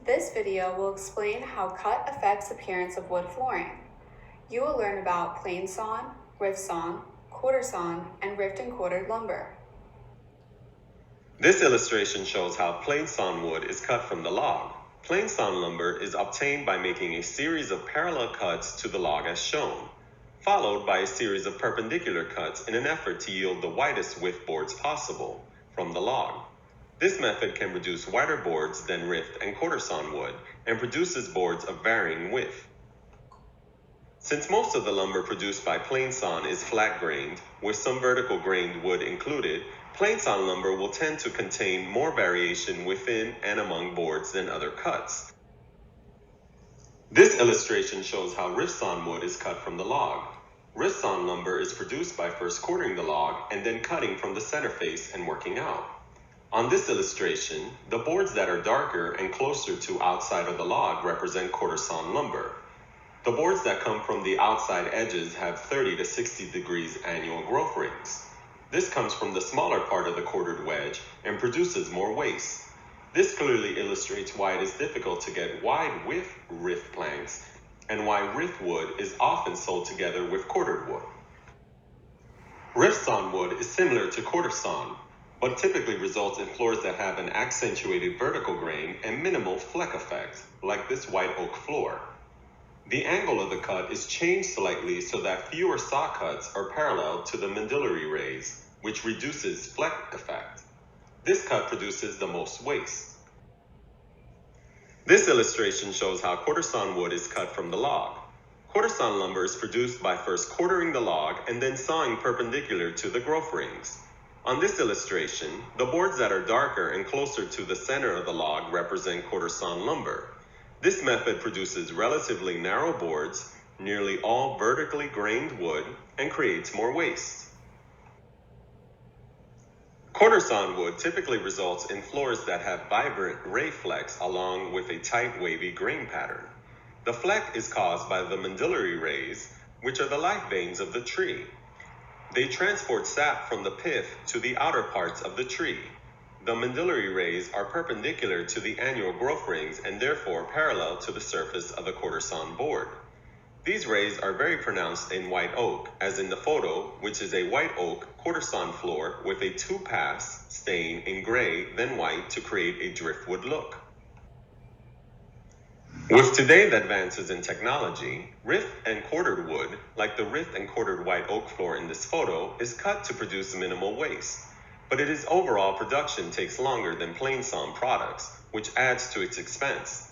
This video will explain how cut affects appearance of wood flooring. You will learn about PLAINSAWN, RIFTSAWN, QUARTERSAWN, and rift and quartered lumber. This illustration shows how PLAINSAWN wood is cut from the log. PLAINSAWN lumber is obtained by making a series of parallel cuts to the log as shown, followed by a series of perpendicular cuts in an effort to yield the widest width boards possible from the log. This method can produce wider boards than rift and quarter-sawn wood and produces boards of varying width. Since most of the lumber produced by PLAINSAWN is flat-grained, with some vertical grained wood included, PLAINSAWN lumber will tend to contain more variation within and among boards than other cuts. This illustration shows how RIFTSAWN wood is cut from the log. RIFTSAWN lumber is produced by first quartering the log and then cutting from the center face and working out. On this illustration, the boards that are darker and closer to outside of the log represent quarter-sawn lumber. The boards that come from the outside edges have 30 to 60 degrees annual growth rings. This comes from the smaller part of the quartered wedge and produces more waste. This clearly illustrates why it is difficult to get wide width rift planks and why rift wood is often sold together with quartered wood. RIFTSAWN wood is similar to quarter-sawn, but typically results in floors that have an accentuated vertical grain and minimal fleck effect, like this white oak floor. The angle of the cut is changed slightly so that fewer saw cuts are parallel to the medullary rays, which reduces fleck effect. This cut produces the most waste. This illustration shows how quarter-sawn wood is cut from the log. Quarter-sawn lumber is produced by first quartering the log and then sawing perpendicular to the growth rings. On this illustration, the boards that are darker and closer to the center of the log represent quarter-sawn lumber. This method produces relatively narrow boards, nearly all vertically grained wood, and creates more waste. Quarter-sawn wood typically results in floors that have vibrant ray flecks along with a tight wavy grain pattern. The fleck is caused by the medullary rays, which are the life veins of the tree. They transport sap from the pith to the outer parts of the tree. The medullary rays are perpendicular to the annual growth rings and therefore parallel to the surface of the quarter-sawn board. These rays are very pronounced in white oak, as in the photo, which is a white oak quarter-sawn floor with a two-pass stain in gray then white to create a driftwood look. With today's advances in technology, rift and quartered wood, like the rift and quartered white oak floor in this photo, is cut to produce minimal waste. But its overall production takes longer than PLAINSAWN products, which adds to its expense.